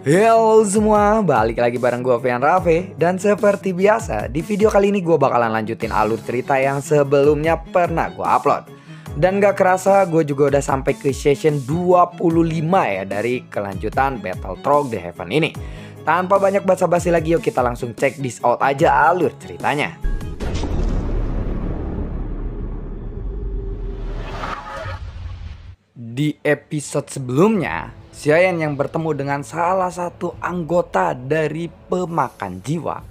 Halo semua, balik lagi bareng gue Fian Raffe. Dan seperti biasa, di video kali ini gue bakalan lanjutin alur cerita yang sebelumnya pernah gue upload. Dan gak kerasa gue juga udah sampai ke session 25 ya dari kelanjutan Battle Trog The Heaven ini. Tanpa banyak basa-basi lagi, yuk kita langsung check this out aja alur ceritanya. Di episode sebelumnya, Xiayan yang bertemu dengan salah satu anggota dari pemakan jiwa.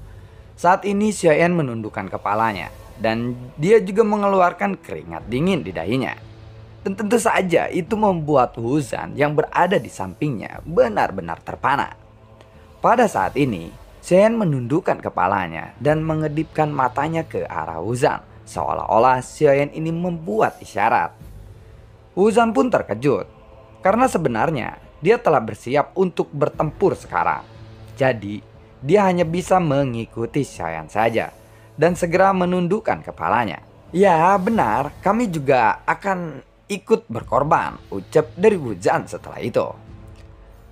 Saat ini Xiayan menundukkan kepalanya dan dia juga mengeluarkan keringat dingin di dahinya. Dan tentu saja itu membuat Wuzan yang berada di sampingnya benar-benar terpana. Pada saat ini, Xiayan menundukkan kepalanya dan mengedipkan matanya ke arah Wuzan, seolah-olah Xiayan ini membuat isyarat. Wuzan pun terkejut karena sebenarnya dia telah bersiap untuk bertempur sekarang. Jadi dia hanya bisa mengikuti Xiayan saja dan segera menundukkan kepalanya. Ya benar, kami juga akan ikut berkorban, ucap dari Wuzan setelah itu.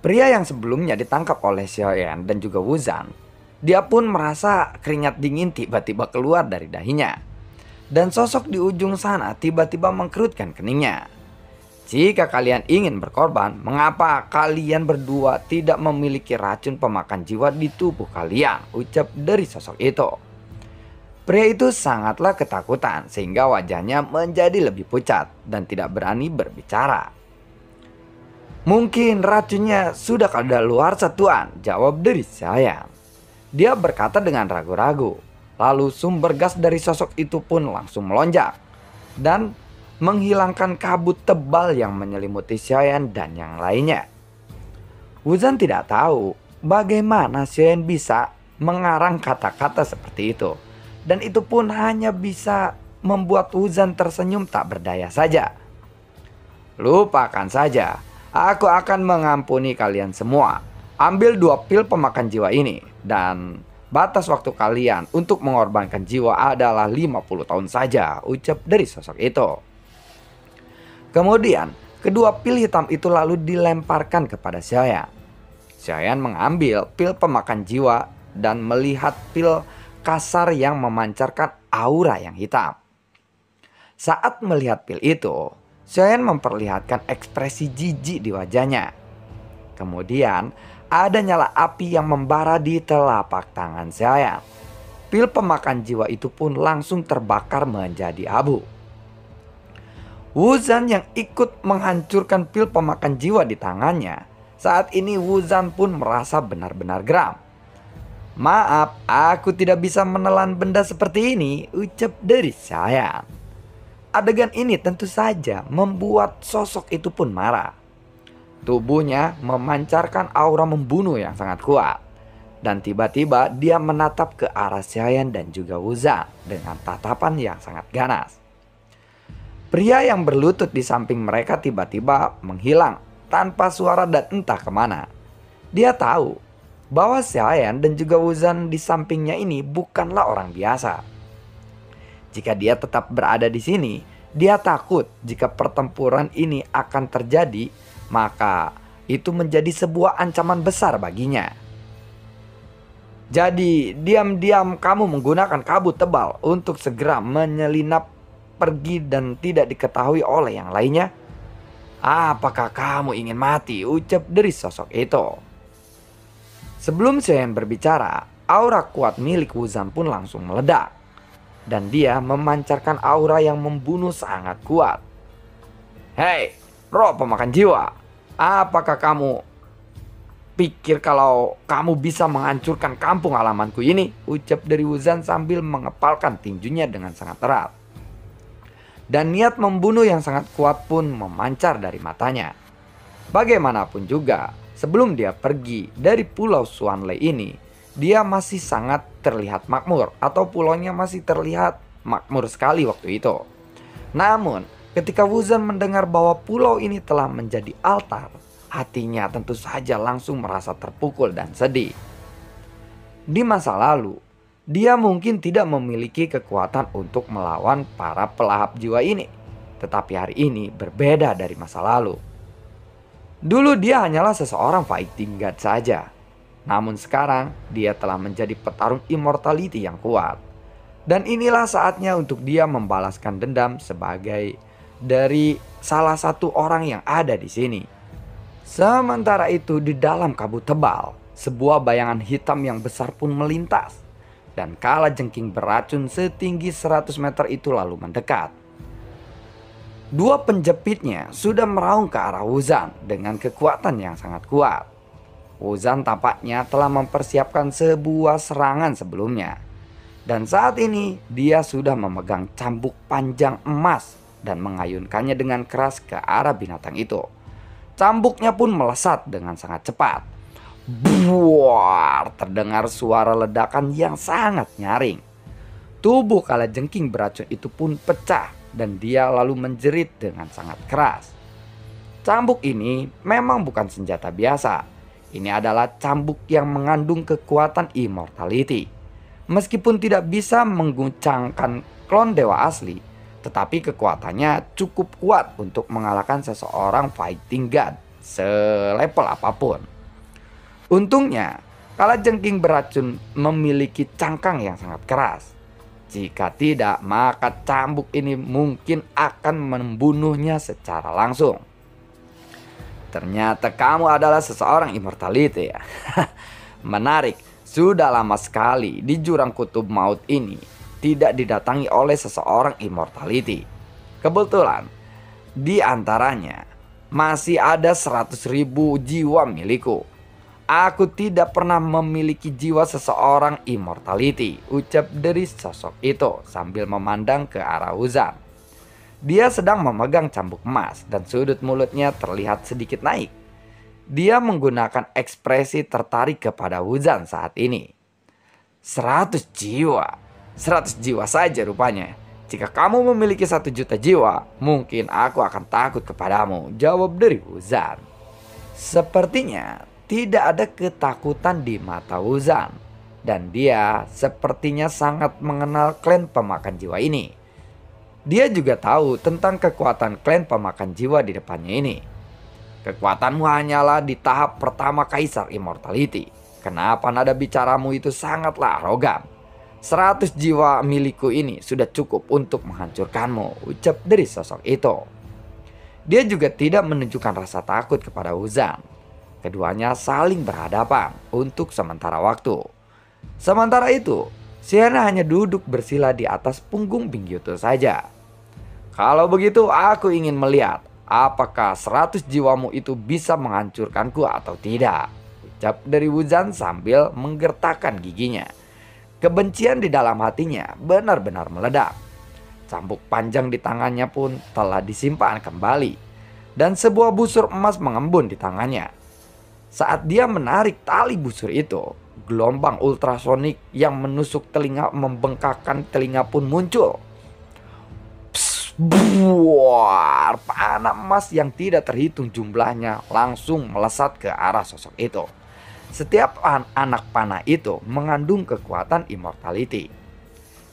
Pria yang sebelumnya ditangkap oleh Xiayan dan juga Wuzan, dia pun merasa keringat dingin tiba-tiba keluar dari dahinya. Dan sosok di ujung sana tiba-tiba mengkerutkan keningnya. Jika kalian ingin berkorban, mengapa kalian berdua tidak memiliki racun pemakan jiwa di tubuh kalian? Ucap dari sosok itu. Pria itu sangatlah ketakutan sehingga wajahnya menjadi lebih pucat dan tidak berani berbicara. Mungkin racunnya sudah kadaluarsa tuan, jawab dari Xiayan. Dia berkata dengan ragu-ragu. Lalu sumber gas dari sosok itu pun langsung melonjak dan menghilangkan kabut tebal yang menyelimuti Xiayan dan yang lainnya. Wuzan tidak tahu bagaimana Xiayan bisa mengarang kata-kata seperti itu. Dan itu pun hanya bisa membuat Wuzan tersenyum tak berdaya saja. Lupakan saja, aku akan mengampuni kalian semua. Ambil 2 pil pemakan jiwa ini dan batas waktu kalian untuk mengorbankan jiwa adalah 50 tahun saja, ucap dari sosok itu. Kemudian, kedua pil hitam itu lalu dilemparkan kepada Xiayan. Xiayan mengambil pil pemakan jiwa dan melihat pil kasar yang memancarkan aura yang hitam. Saat melihat pil itu, Xiayan memperlihatkan ekspresi jijik di wajahnya. Kemudian, ada nyala api yang membara di telapak tangan Xiayan. Pil pemakan jiwa itu pun langsung terbakar menjadi abu. Wuzan yang ikut menghancurkan pil pemakan jiwa di tangannya. Saat ini Wuzan pun merasa benar-benar geram. Maaf, aku tidak bisa menelan benda seperti ini, ucap dari Xiayan. Adegan ini tentu saja membuat sosok itu pun marah. Tubuhnya memancarkan aura membunuh yang sangat kuat. Dan tiba-tiba dia menatap ke arah Xiayan dan juga Wuzan dengan tatapan yang sangat ganas. Pria yang berlutut di samping mereka tiba-tiba menghilang tanpa suara dan entah kemana. Dia tahu bahwa Xiayan dan juga Wuzan di sampingnya ini bukanlah orang biasa. Jika dia tetap berada di sini, dia takut jika pertempuran ini akan terjadi, maka itu menjadi sebuah ancaman besar baginya. Jadi diam-diam kamu menggunakan kabut tebal untuk segera menyelinap pergi dan tidak diketahui oleh yang lainnya. Apakah kamu ingin mati? Ucap dari sosok itu. Sebelum Xiayan berbicara, aura kuat milik Wuzan pun langsung meledak. Dan dia memancarkan aura yang membunuh sangat kuat. Hei, roh pemakan jiwa. Apakah kamu pikir kalau kamu bisa menghancurkan kampung halamanku ini? Ucap dari Wuzan sambil mengepalkan tinjunya dengan sangat erat. Dan niat membunuh yang sangat kuat pun memancar dari matanya. Bagaimanapun juga, sebelum dia pergi dari pulau Xuanlei ini, dia masih sangat terlihat makmur atau pulaunya masih terlihat makmur sekali waktu itu. Namun, ketika Wuzan mendengar bahwa pulau ini telah menjadi altar, hatinya tentu saja langsung merasa terpukul dan sedih. Di masa lalu, dia mungkin tidak memiliki kekuatan untuk melawan para pelahap jiwa ini. Tetapi hari ini berbeda dari masa lalu. Dulu dia hanyalah seseorang fighting god saja. Namun sekarang dia telah menjadi petarung immortality yang kuat. Dan inilah saatnya untuk dia membalaskan dendam sebagai dari salah satu orang yang ada di sini. Sementara itu di dalam kabut tebal, sebuah bayangan hitam yang besar pun melintas. Dan kalajengking beracun setinggi 100 meter itu lalu mendekat. Dua penjepitnya sudah meraung ke arah Wuzan dengan kekuatan yang sangat kuat. Wuzan tampaknya telah mempersiapkan sebuah serangan sebelumnya. Dan saat ini dia sudah memegang cambuk panjang emas dan mengayunkannya dengan keras ke arah binatang itu. Cambuknya pun melesat dengan sangat cepat. Buar, terdengar suara ledakan yang sangat nyaring. Tubuh kalajengking beracun itu pun pecah dan dia lalu menjerit dengan sangat keras. Cambuk ini memang bukan senjata biasa. Ini adalah cambuk yang mengandung kekuatan immortality. Meskipun tidak bisa mengguncangkan klon dewa asli, tetapi kekuatannya cukup kuat untuk mengalahkan seseorang fighting god selevel apapun. Untungnya, kalajengking beracun memiliki cangkang yang sangat keras. Jika tidak, maka cambuk ini mungkin akan membunuhnya secara langsung. Ternyata kamu adalah seseorang immortality ya. Menarik. Sudah lama sekali di jurang kutub maut ini tidak didatangi oleh seseorang immortality. Kebetulan di antaranya masih ada 100.000 jiwa milikku. Aku tidak pernah memiliki jiwa seseorang immortality, ucap dari sosok itu sambil memandang ke arah Wuzan. Dia sedang memegang cambuk emas dan sudut mulutnya terlihat sedikit naik. Dia menggunakan ekspresi tertarik kepada Wuzan saat ini. 100 jiwa. 100 jiwa saja rupanya. Jika kamu memiliki 1 juta jiwa, mungkin aku akan takut kepadamu, jawab dari Wuzan. Sepertinya tidak ada ketakutan di mata Wuzan. Dan dia sepertinya sangat mengenal klan pemakan jiwa ini. Dia juga tahu tentang kekuatan klan pemakan jiwa di depannya ini. Kekuatanmu hanyalah di tahap pertama Kaisar Immortality. Kenapa nada bicaramu itu sangatlah arogan? 100 jiwa milikku ini sudah cukup untuk menghancurkanmu, ucap dari sosok itu. Dia juga tidak menunjukkan rasa takut kepada Wuzan. Keduanya saling berhadapan untuk sementara waktu. Sementara itu, Sienna hanya duduk bersila di atas punggung Bingyuto saja. Kalau begitu aku ingin melihat apakah 100 jiwamu itu bisa menghancurkanku atau tidak, ucap dari Wuzan sambil menggertakkan giginya. Kebencian di dalam hatinya benar-benar meledak. Cambuk panjang di tangannya pun telah disimpan kembali. Dan sebuah busur emas mengembun di tangannya. Saat dia menarik tali busur itu, gelombang ultrasonik yang menusuk telinga membengkakkan telinga pun muncul. Buar, panah emas yang tidak terhitung jumlahnya langsung melesat ke arah sosok itu. Setiap anak panah itu mengandung kekuatan immortality.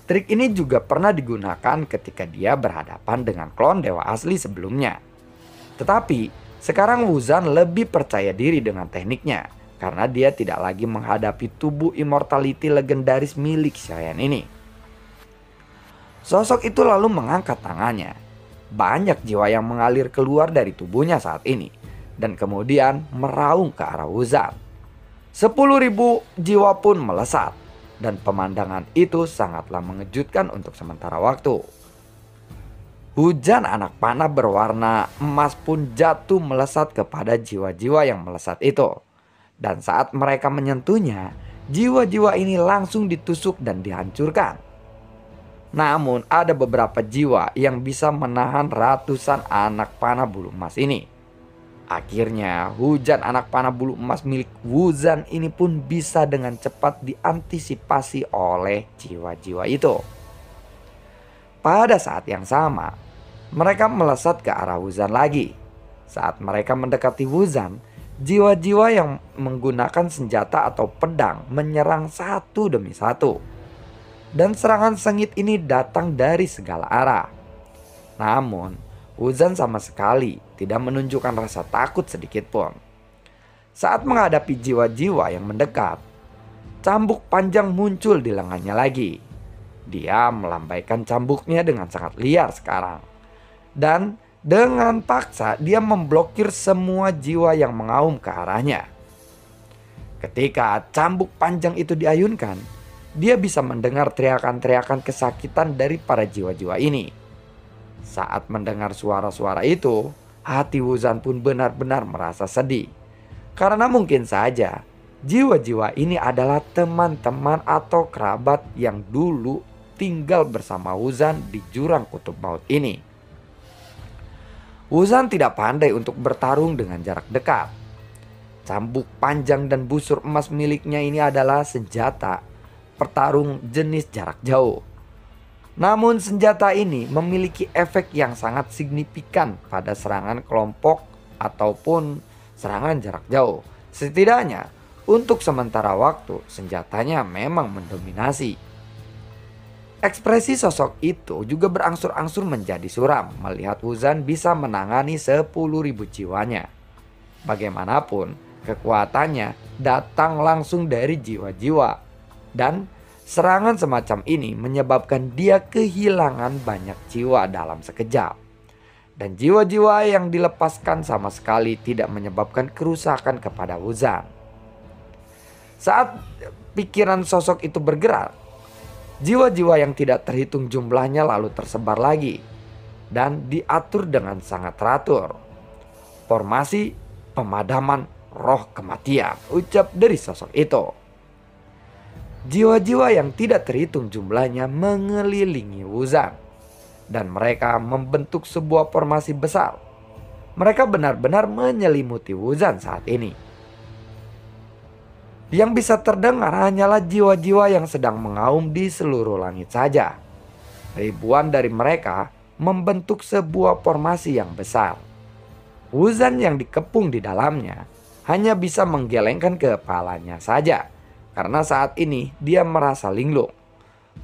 Trik ini juga pernah digunakan ketika dia berhadapan dengan klon dewa asli sebelumnya. Tetapi sekarang Wuzan lebih percaya diri dengan tekniknya karena dia tidak lagi menghadapi tubuh immortality legendaris milik Xiaoyan ini. Sosok itu lalu mengangkat tangannya. Banyak jiwa yang mengalir keluar dari tubuhnya saat ini. Dan kemudian meraung ke arah Wuzan. 10.000 jiwa pun melesat. Dan pemandangan itu sangatlah mengejutkan untuk sementara waktu. Hujan anak panah berwarna emas pun jatuh melesat kepada jiwa-jiwa yang melesat itu. Dan saat mereka menyentuhnya, jiwa-jiwa ini langsung ditusuk dan dihancurkan. Namun ada beberapa jiwa yang bisa menahan ratusan anak panah bulu emas ini. Akhirnya hujan anak panah bulu emas milik Wuzan ini pun bisa dengan cepat diantisipasi oleh jiwa-jiwa itu. Pada saat yang sama, mereka melesat ke arah Wuzan lagi. Saat mereka mendekati Wuzan, jiwa-jiwa yang menggunakan senjata atau pedang menyerang satu demi satu. Dan serangan sengit ini datang dari segala arah. Namun Wuzan sama sekali tidak menunjukkan rasa takut sedikit pun. Saat menghadapi jiwa-jiwa yang mendekat, cambuk panjang muncul di lengannya lagi. Dia melambaikan cambuknya dengan sangat liar sekarang. Dan dengan paksa dia memblokir semua jiwa yang mengaum ke arahnya. Ketika cambuk panjang itu diayunkan, dia bisa mendengar teriakan-teriakan kesakitan dari para jiwa-jiwa ini. Saat mendengar suara-suara itu, hati Wuzan pun benar-benar merasa sedih. Karena mungkin saja jiwa-jiwa ini adalah teman-teman atau kerabat yang dulu tinggal bersama Wuzan di jurang kutub maut ini. Wuzan tidak pandai untuk bertarung dengan jarak dekat. Cambuk panjang dan busur emas miliknya ini adalah senjata pertarung jenis jarak jauh. Namun senjata ini memiliki efek yang sangat signifikan pada serangan kelompok ataupun serangan jarak jauh. Setidaknya untuk sementara waktu senjatanya memang mendominasi. Ekspresi sosok itu juga berangsur-angsur menjadi suram melihat Wuzan bisa menangani 10.000 jiwanya. Bagaimanapun kekuatannya datang langsung dari jiwa-jiwa. Dan serangan semacam ini menyebabkan dia kehilangan banyak jiwa dalam sekejap. Dan jiwa-jiwa yang dilepaskan sama sekali tidak menyebabkan kerusakan kepada Wuzan. Saat pikiran sosok itu bergerak, jiwa-jiwa yang tidak terhitung jumlahnya lalu tersebar lagi dan diatur dengan sangat teratur. Formasi pemadaman roh kematian, ucap dari sosok itu. Jiwa-jiwa yang tidak terhitung jumlahnya mengelilingi Wuzan dan mereka membentuk sebuah formasi besar. Mereka benar-benar menyelimuti Wuzan saat ini. Yang bisa terdengar hanyalah jiwa-jiwa yang sedang mengaum di seluruh langit saja. Ribuan dari mereka membentuk sebuah formasi yang besar. Wuzan yang dikepung di dalamnya hanya bisa menggelengkan kepalanya saja, karena saat ini dia merasa linglung.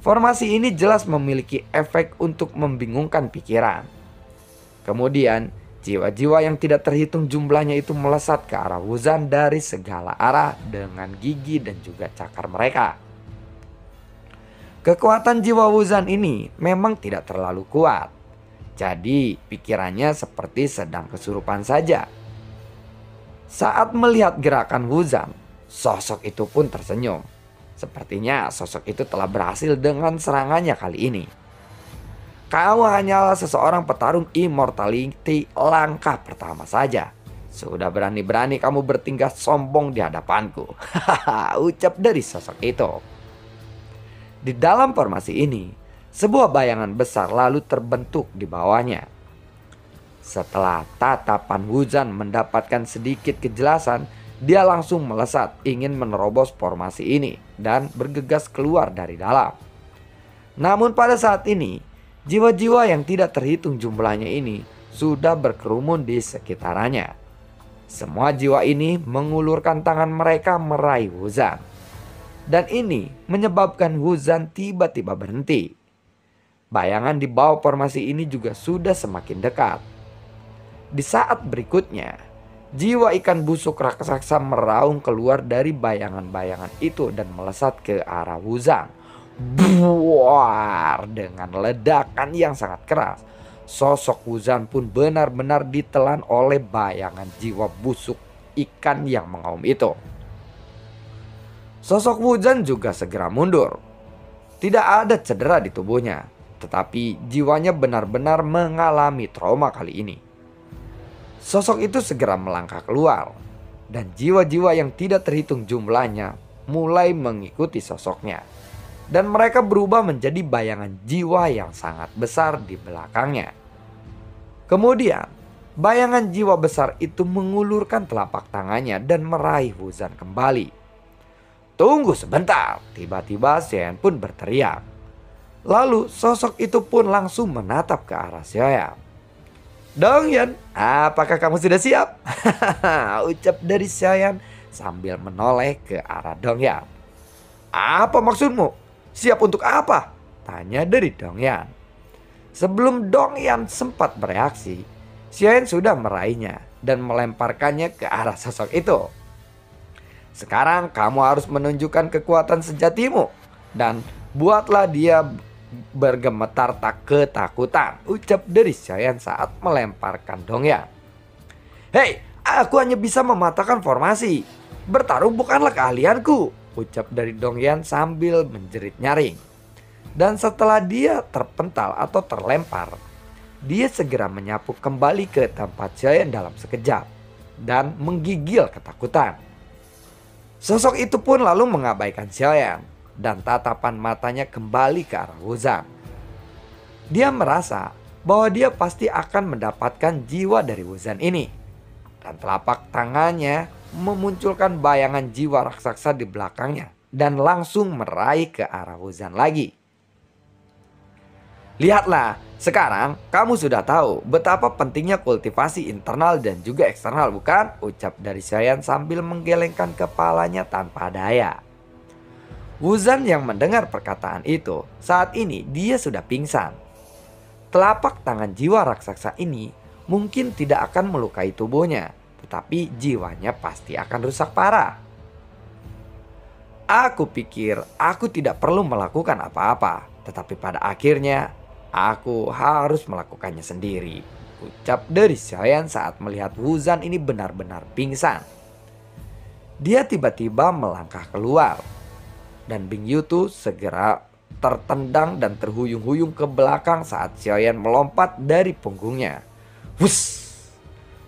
Formasi ini jelas memiliki efek untuk membingungkan pikiran. Kemudian jiwa-jiwa yang tidak terhitung jumlahnya itu melesat ke arah Wuzan dari segala arah dengan gigi dan juga cakar mereka. Kekuatan jiwa Wuzan ini memang tidak terlalu kuat. Jadi pikirannya seperti sedang kesurupan saja. Saat melihat gerakan Wuzan, sosok itu pun tersenyum. Sepertinya sosok itu telah berhasil dengan serangannya kali ini. Kau hanyalah seseorang petarung immortality langkah pertama saja. Sudah berani-berani kamu bertingkah sombong di hadapanku. Hahaha, ucap dari sosok itu. Di dalam formasi ini, sebuah bayangan besar lalu terbentuk di bawahnya. Setelah tatapan Wuzan mendapatkan sedikit kejelasan, dia langsung melesat ingin menerobos formasi ini dan bergegas keluar dari dalam. Namun pada saat ini, jiwa-jiwa yang tidak terhitung jumlahnya ini sudah berkerumun di sekitarnya. Semua jiwa ini mengulurkan tangan mereka meraih Wuzan. Dan ini menyebabkan Wuzan tiba-tiba berhenti. Bayangan di bawah formasi ini juga sudah semakin dekat. Di saat berikutnya, jiwa ikan busuk raksasa meraung keluar dari bayangan-bayangan itu dan melesat ke arah Wuzan. Buar, dengan ledakan yang sangat keras, sosok Wuzan pun benar-benar ditelan oleh bayangan jiwa busuk ikan yang mengaum itu. Sosok Wuzan juga segera mundur. Tidak ada cedera di tubuhnya, tetapi jiwanya benar-benar mengalami trauma kali ini. Sosok itu segera melangkah keluar, dan jiwa-jiwa yang tidak terhitung jumlahnya mulai mengikuti sosoknya. Dan mereka berubah menjadi bayangan jiwa yang sangat besar di belakangnya. Kemudian, bayangan jiwa besar itu mengulurkan telapak tangannya dan meraih Wuzan kembali. Tunggu sebentar, tiba-tiba Xiaoyan pun berteriak. Lalu sosok itu pun langsung menatap ke arah Xiaoyan. Dongyan, apakah kamu sudah siap? Ucap dari Xiaoyan sambil menoleh ke arah Dongyan. Apa maksudmu? Siap untuk apa? Tanya dari Dongyan. Sebelum Dongyan sempat bereaksi, Xiaoyan sudah meraihnya dan melemparkannya ke arah sosok itu. Sekarang kamu harus menunjukkan kekuatan sejatimu dan buatlah dia bergemetar tak ketakutan, ucap dari Xiaoyan saat melemparkan Dongyan. Hei, aku hanya bisa mematahkan formasi. Bertarung bukanlah keahlianku, ucap dari Dongyan sambil menjerit nyaring. Dan setelah dia terpental atau terlempar, dia segera menyapu kembali ke tempat Xiaoyan dalam sekejap dan menggigil ketakutan. Sosok itu pun lalu mengabaikan Xiaoyan dan tatapan matanya kembali ke arah Wuzan. Dia merasa bahwa dia pasti akan mendapatkan jiwa dari Wuzan ini. Dan telapak tangannya memunculkan bayangan jiwa raksasa di belakangnya dan langsung meraih ke arah Wuzan lagi. Lihatlah, sekarang kamu sudah tahu betapa pentingnya kultivasi internal dan juga eksternal, bukan? Ucap dari Xiaoyan sambil menggelengkan kepalanya tanpa daya. Wuzan yang mendengar perkataan itu, saat ini dia sudah pingsan. Telapak tangan jiwa raksasa ini mungkin tidak akan melukai tubuhnya, tetapi jiwanya pasti akan rusak parah. Aku pikir aku tidak perlu melakukan apa-apa, tetapi pada akhirnya aku harus melakukannya sendiri, ucap dari Xiaoyan saat melihat Wuzan ini benar-benar pingsan. Dia tiba-tiba melangkah keluar dan Bing Yutu segera tertendang dan terhuyung-huyung ke belakang saat Xiaoyan melompat dari punggungnya. Wuss!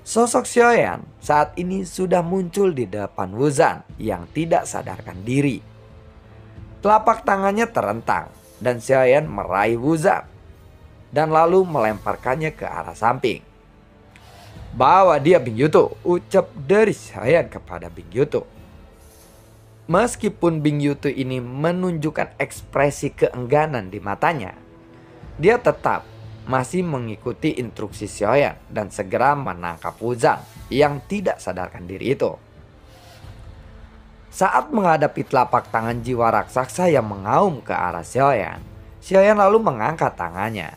Sosok Xiaoyan saat ini sudah muncul di depan Wuzan yang tidak sadarkan diri. Telapak tangannya terentang dan Xiaoyan meraih Wuzan dan lalu melemparkannya ke arah samping. Bawa dia Bing Yutu, ucap dari Xiaoyan kepada Bing Yutu. Meskipun Bing Yutu ini menunjukkan ekspresi keengganan di matanya, dia tetap masih mengikuti instruksi Xiaoyan dan segera menangkap Wuzan yang tidak sadarkan diri itu. Saat menghadapi telapak tangan jiwa raksasa yang mengaum ke arah Xiaoyan, Xiaoyan lalu mengangkat tangannya.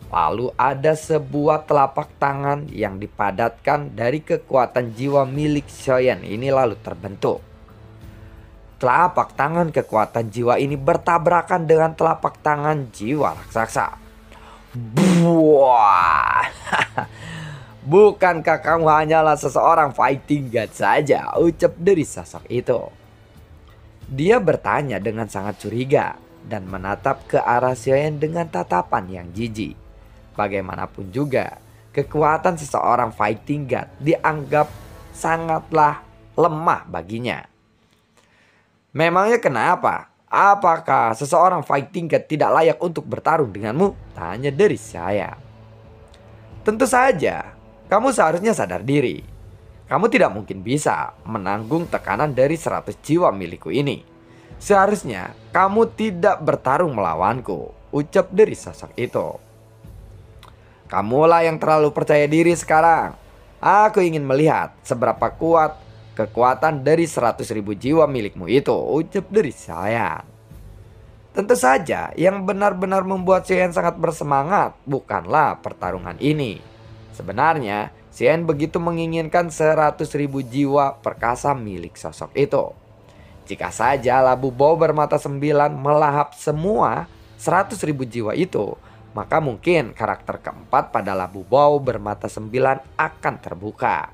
Lalu ada sebuah telapak tangan yang dipadatkan dari kekuatan jiwa milik Xiaoyan ini lalu terbentuk. Telapak tangan kekuatan jiwa ini bertabrakan dengan telapak tangan jiwa raksasa. Buah. Bukankah kamu hanyalah seseorang fighting god saja, ucap dari sosok itu. Dia bertanya dengan sangat curiga dan menatap ke arah Xiaoyan dengan tatapan yang jijik. Bagaimanapun juga, kekuatan seseorang fighting god dianggap sangatlah lemah baginya. Memangnya kenapa? Apakah seseorang fighting god tidak layak untuk bertarung denganmu? Tanya dari saya. Tentu saja, kamu seharusnya sadar diri. Kamu tidak mungkin bisa menanggung tekanan dari 100 jiwa milikku ini. Seharusnya kamu tidak bertarung melawanku, ucap dari sosok itu. Kamulah yang terlalu percaya diri sekarang. Aku ingin melihat seberapa kuat kekuatan dari 100.000 jiwa milikmu itu, ucap dari Xiaoyan. Tentu saja yang benar-benar membuat Xiaoyan sangat bersemangat bukanlah pertarungan ini. Sebenarnya Xiaoyan begitu menginginkan 100.000 jiwa perkasa milik sosok itu. Jika saja labu bau bermata 9 melahap semua 100.000 jiwa itu, maka mungkin karakter keempat pada labu bau bermata 9 akan terbuka.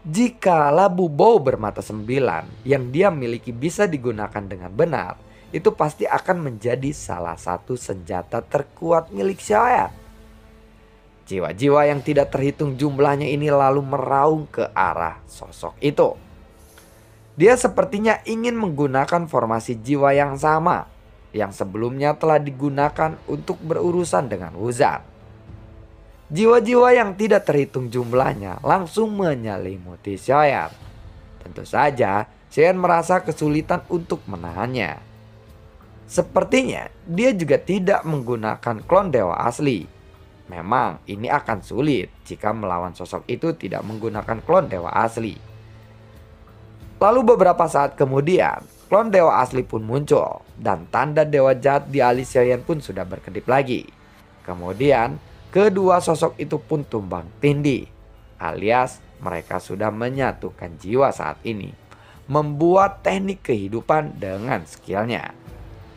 Jika labu bau bermata 9 yang dia miliki bisa digunakan dengan benar, itu pasti akan menjadi salah satu senjata terkuat milik Xiaoyan. Jiwa-jiwa yang tidak terhitung jumlahnya ini lalu meraung ke arah sosok itu. Dia sepertinya ingin menggunakan formasi jiwa yang sama yang sebelumnya telah digunakan untuk berurusan dengan Wuzan. Jiwa-jiwa yang tidak terhitung jumlahnya langsung menyelimuti Xiaoyan. Tentu saja Xiaoyan merasa kesulitan untuk menahannya. Sepertinya dia juga tidak menggunakan klon dewa asli. Memang ini akan sulit jika melawan sosok itu tidak menggunakan klon dewa asli. Lalu beberapa saat kemudian klon dewa asli pun muncul dan tanda dewa jahat di alis Xiaoyan pun sudah berkedip lagi. Kemudian kedua sosok itu pun tumbang tindih, alias mereka sudah menyatukan jiwa saat ini, membuat teknik kehidupan dengan skillnya.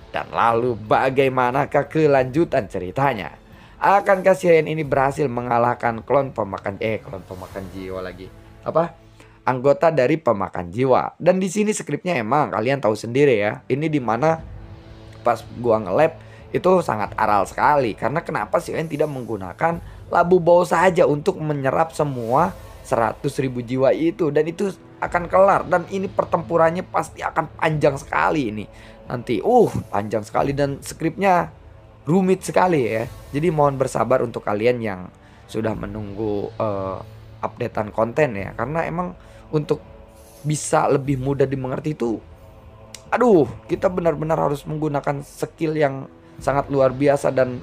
Dan lalu bagaimanakah kelanjutan ceritanya? Akankah Xiaoyan ini berhasil mengalahkan klon pemakan jiwa lagi? Anggota dari pemakan jiwa. Dan di sini skripnya emang kalian tahu sendiri ya. Ini dimana pas gua nge-lab itu sangat aral sekali. Karena kenapa Xiaoyan tidak menggunakan labu bau saja untuk menyerap semua 100.000 jiwa itu. Dan itu akan kelar. Dan ini pertempurannya pasti akan panjang sekali ini. Nanti panjang sekali dan skripnya rumit sekali ya. Jadi mohon bersabar untuk kalian yang sudah menunggu updatean konten ya. Karena emang untuk bisa lebih mudah dimengerti itu, kita benar-benar harus menggunakan skill yang sangat luar biasa dan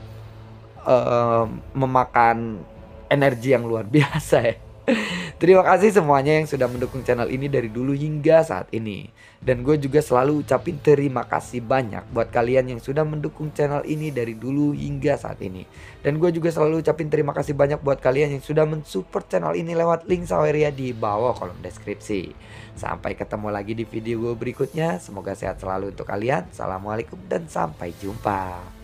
memakan energi yang luar biasa ya. Terima kasih semuanya yang sudah mendukung channel ini dari dulu hingga saat ini. Dan gue juga selalu ucapin terima kasih banyak buat kalian yang sudah mendukung channel ini dari dulu hingga saat ini. Dan gue juga selalu ucapin terima kasih banyak buat kalian yang sudah mensupport channel ini lewat link Saweria di bawah kolom deskripsi. Sampai ketemu lagi di video gue berikutnya. Semoga sehat selalu untuk kalian. Assalamualaikum dan sampai jumpa.